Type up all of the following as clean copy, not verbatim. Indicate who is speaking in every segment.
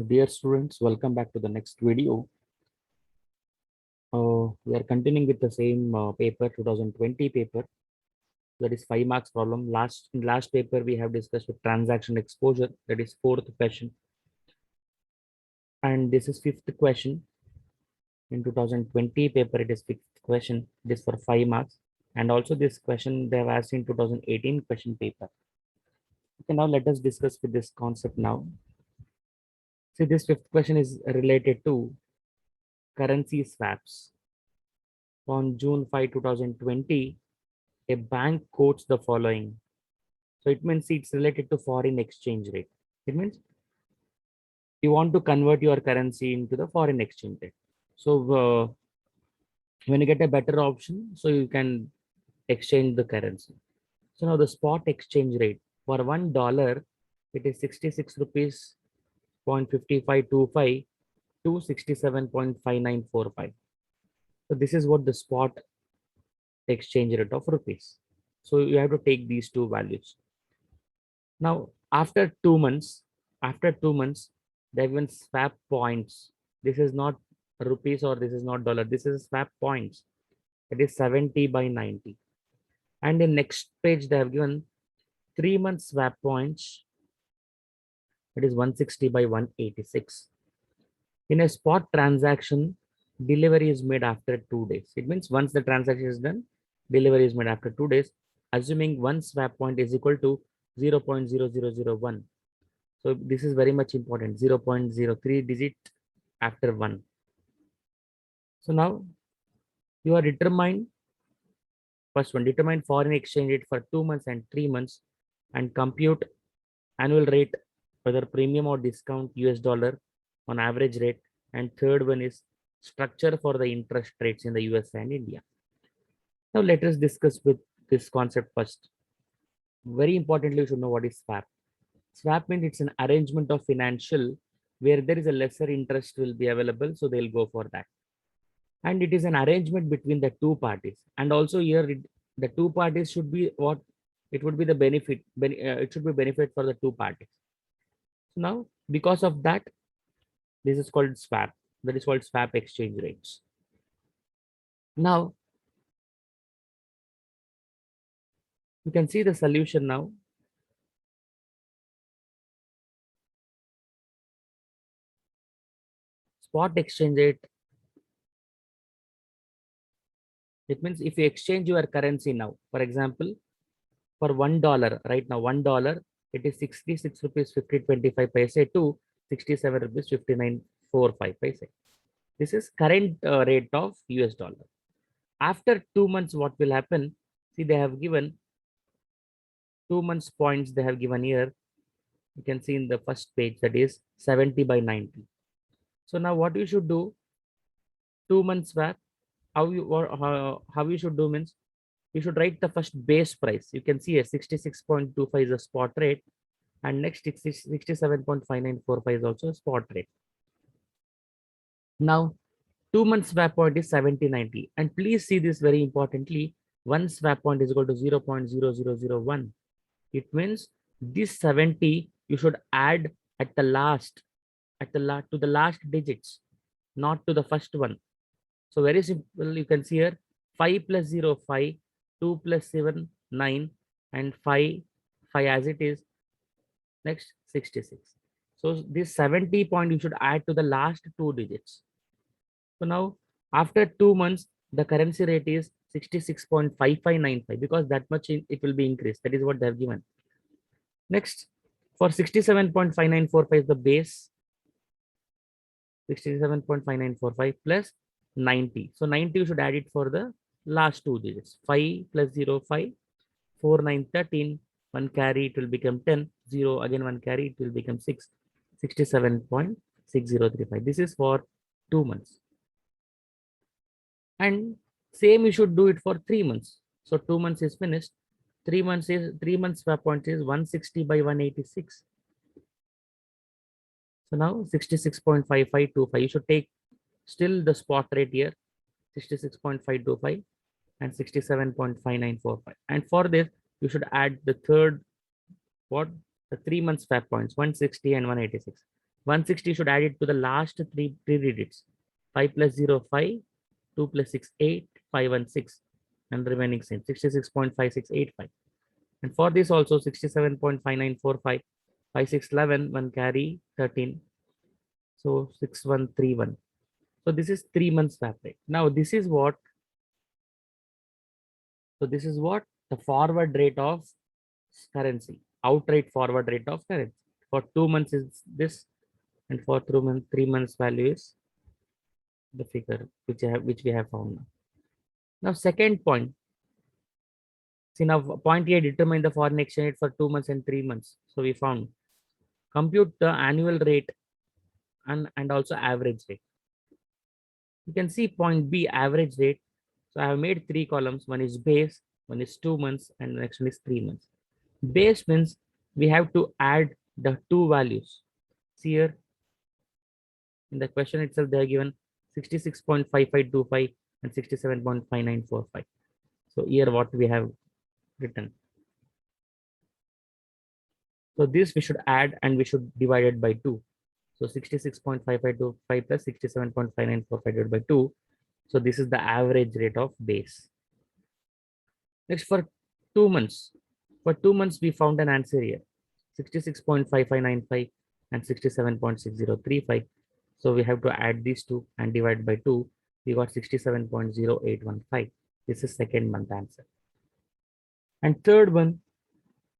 Speaker 1: Dear students, welcome back to the next video. We are continuing with the same paper, 2020 paper. That is 5 marks problem. In last paper, we have discussed with transaction exposure. That is fourth question. And this is fifth question. In 2020 paper, it is fifth question. It is for 5 marks. And also this question they have asked in 2018 question paper. Okay, now let us discuss with this concept now. See, this fifth question is related to currency swaps. On June 5, 2020, a bank quotes the following. So it means it's related to foreign exchange rate. It means you want to convert your currency into the foreign exchange rate. So when you get a better option, so you can exchange the currency. So now the spot exchange rate for $1, it is 66 rupees 0.5525 to 67.5945. So this is what the spot exchange rate of rupees. So you have to take these two values. Now, after 2 months, they will swap points. This is not rupees or this is not dollar. This is swap points. It is 70 by 90. And in next page, they have given 3 months swap points. It is 160 by 186. In a spot transaction, delivery is made after 2 days. It means once the transaction is done, delivery is made after 2 days, assuming one swap point is equal to 0.0001. So this is very much important, 0.03 digit after 1. So now you are determined, first one, determine foreign exchange rate for 2 months and 3 months and compute annual rate, whether premium or discount US dollar on average rate. And third one is structure for the interest rates in the US and India. Now let us discuss with this concept first. Very importantly, you should know what is swap. Swap means it's an arrangement of financial where there is a lesser interest will be available, so they'll go for that. And it is an arrangement between the two parties. And also here, the two parties should be what it would be the benefit. It should be benefit for the two parties. So now, because of that, this is called swap. That is called swap exchange rates. Now, you can see the solution now. Spot exchange rate. It means if you exchange your currency now, for example, for $1 right now, $1, it is 66 rupees 50.25 paise to 67 rupees 59.45 paise. This is current rate of US dollar. After 2 months, what will happen? See, they have given 2 months points they have given here. You can see in the first page, that is 70 by 90. So now what you should do, 2 months back, how you should do means you should write the first base price. You can see a 66.25 is a spot rate, and next 67.5945 is also a spot rate. Now 2 months swap point is 70.90, and please see this very importantly, one swap point is equal to 0.0001. It means this 70 you should add at the last, to the last digits, not to the first one. So very simple, you can see here 5 plus 0 5, 2 plus 7 9, and 5 as it is. Next 66. So this 70 point you should add to the last two digits. So now after 2 months, the currency rate is 66.5595, because that much it will be increased. That is what they have given. Next, for 67.5945 the base, 67.5945 plus 90. So 90 you should add it for the last two digits. 5 plus 0 5, 4 9 13, 1 carry it will become 10, 0 again 1 carry it will become 6, 67.6035. This is for 2 months. And same you should do it for 3 months. So 2 months is finished. 3 months swap point is 160 by 186. So now 66.5525. You should take still the spot rate here, 66.525 and 67.5945. And for this, you should add the third, what? The 3 months swap points, 160 and 186. 160 should add it to the last three digits. 5 plus 0, 5. 2 plus 6, 8. 5 and 6. And remaining same, 66.5685. And for this also 67.5945. 5, 6, 11, 1 carry 13. So 6131. So this is 3 months swap rate. Now this is what, so this is what the forward rate of currency, outright forward rate of currency. For 2 months is this, and for 3 months value is the figure which we have found now. Now second point, see now point A, determine the foreign exchange rate for 2 months and 3 months. So we found compute the annual rate and also average rate. You can see point B, average rate. So I have made 3 columns. One is base, one is 2 months, and the next one is 3 months. Base means we have to add the two values. See here in the question itself, they are given 66.5525 and 67.5945. So here what we have written. So this we should add and we should divide it by 2. So 66.5525 plus 67.5945 divided by 2. So this is the average rate of base. Next for 2 months. For 2 months we found an answer here. 66.5595 and 67.6035. So we have to add these two and divide by 2. We got 67.0815. This is second month answer. And third one,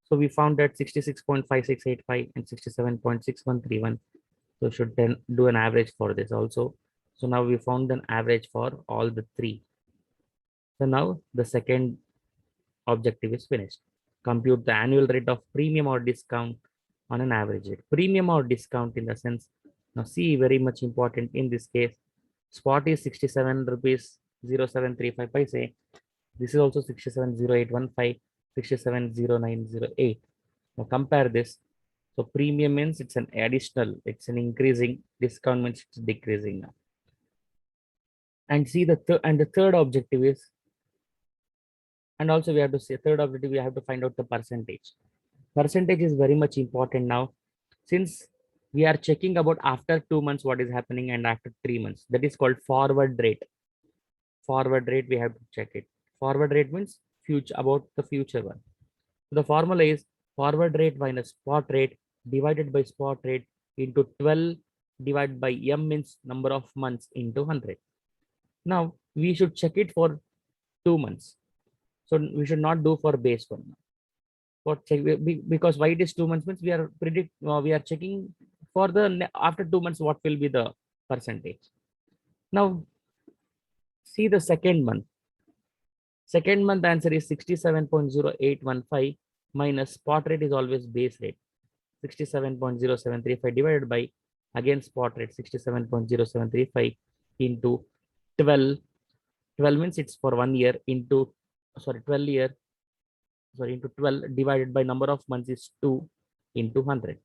Speaker 1: so we found that 66.5685 and 67.6131. So should then do an average for this also. So now we found an average for all the three. So now the second objective is finished. Compute the annual rate of premium or discount on an average rate. Premium or discount in the sense, now see, very much important in this case. Spot is 67 rupees 0735 paise. This is also 670815, 670908. Now compare this. So premium means it's an additional, it's an increasing. Discount means it's decreasing now. And see the third objective is, and also we have to say third objective, we have to find out the percentage. Percentage is very much important now, since we are checking about after 2 months what is happening and after 3 months. That is called forward rate. Forward rate, we have to check it. Forward rate means future, about the future one. So the formula is forward rate minus spot rate divided by spot rate into 12 divided by m means number of months into 100. Now we should check it for 2 months. So we should not do for base one. For check, because why it is 2 months means we are checking for the after 2 months what will be the percentage. Now see the second month. Second month answer is 67.0815 minus spot rate is always base rate. 67.0735 divided by again spot rate 67.0735 into 12. 12 means it's for 1 year into, sorry, 12 year, sorry, into 12 divided by number of months is 2 into 100.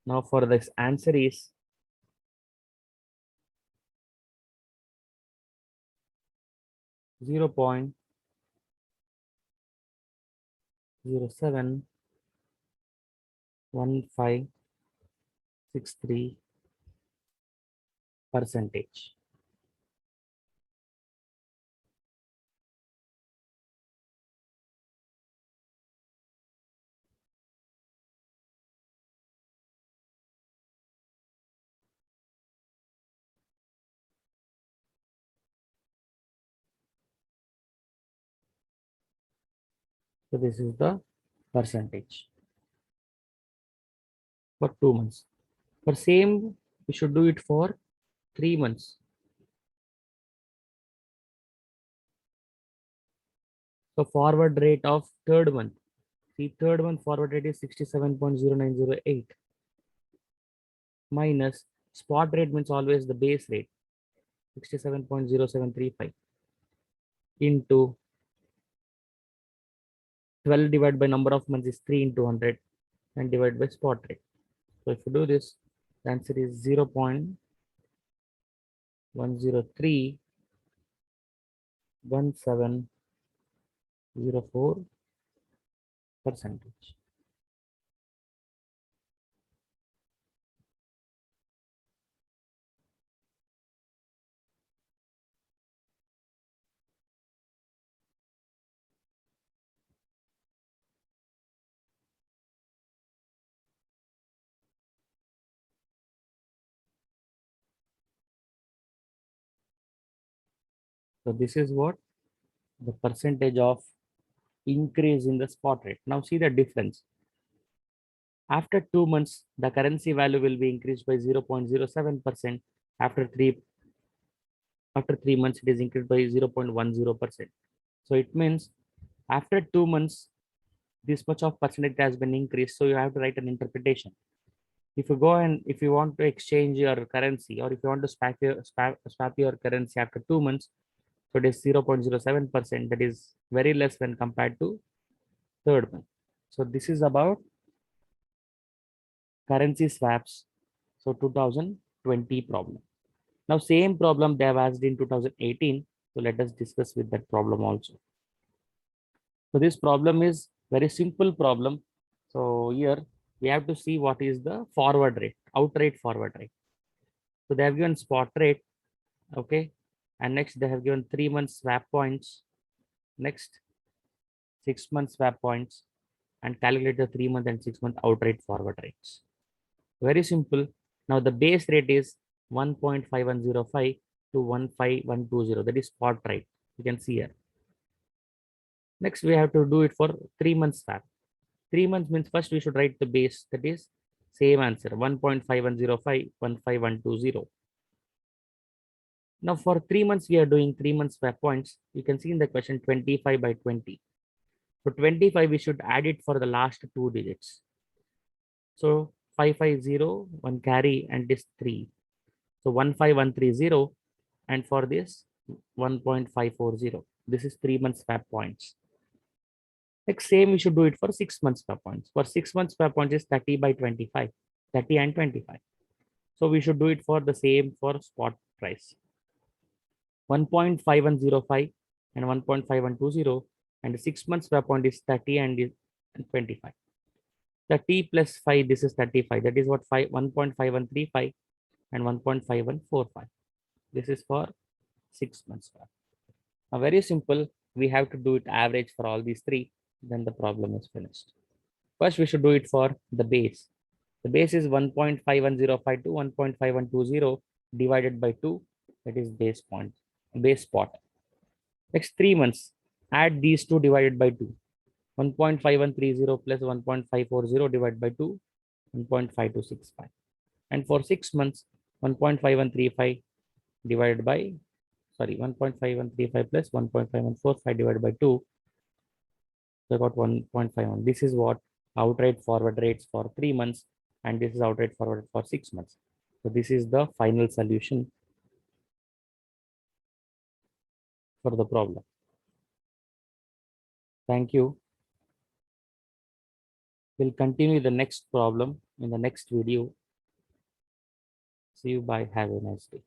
Speaker 1: Now for this answer is 0.071563 percentage. So this is the percentage for 2 months. For same, we should do it for 3 months. So forward rate of third month. See, third month forward rate is 67.0908 minus spot rate means always the base rate 67.0735 into 12 divided by number of months is 3 into 100 and divided by spot rate. So if you do this, the answer is 0.1031704 percentage. So this is what the percentage of increase in the spot rate. Now see the difference. After 2 months, the currency value will be increased by 0.07%. After 3 months, it is increased by 0.10%. So it means after 2 months, this much of percentage has been increased. So you have to write an interpretation. If you go and if you want to exchange your currency, or if you want to swap your currency after 2 months, so it is 0.07%. That is very less when compared to third month. So this is about currency swaps. So 2020 problem. Now same problem they have asked in 2018. So let us discuss with that problem also. So this problem is very simple problem. So here we have to see what is the forward rate, outright forward rate. So they have given spot rate, okay, and next they have given 3 months swap points, next 6 months swap points, and calculate the 3 month and 6 month outright forward rates. Very simple. Now the base rate is 1.5105 to 15120. That is spot rate. You can see here. Next, we have to do it for 3 months swap. 3 months means first we should write the base. That is same answer 1.5105, 15120. Now for 3 months, we are doing 3 months swap points. You can see in the question 25 by 20. So 25, we should add it for the last two digits. So 550, one carry, and this 3. So 15130, and for this 1.540. This is 3 months swap points. Next, same we should do it for 6 months swap points. For 6 months swap points is 30 by 25, 30 and 25. So we should do it for the same for spot price. 1.5105 and 1.5120, and the 6 months swap point is 30 and 25. 30 plus 5, this is 35. That is what 1.5135 and 1.5145. This is for 6 months swap. Now very simple. We have to do it average for all these three. Then the problem is finished. First, we should do it for the base. The base is 1.5105 to 1.5120 divided by 2. That is base spot. Next 3 months, add these two divided by 2. 1.5130 plus 1.540 divided by 2, 1.5265. And for 6 months, 1.5135 divided by, 1.5135 plus 1.5145 divided by 2. So I got 1.51. This is what outright forward rates for 3 months, and this is outright forward for 6 months. So this is the final solution for the problem. Thank you. We'll continue the next problem in the next video. See you. Bye. Have a nice day.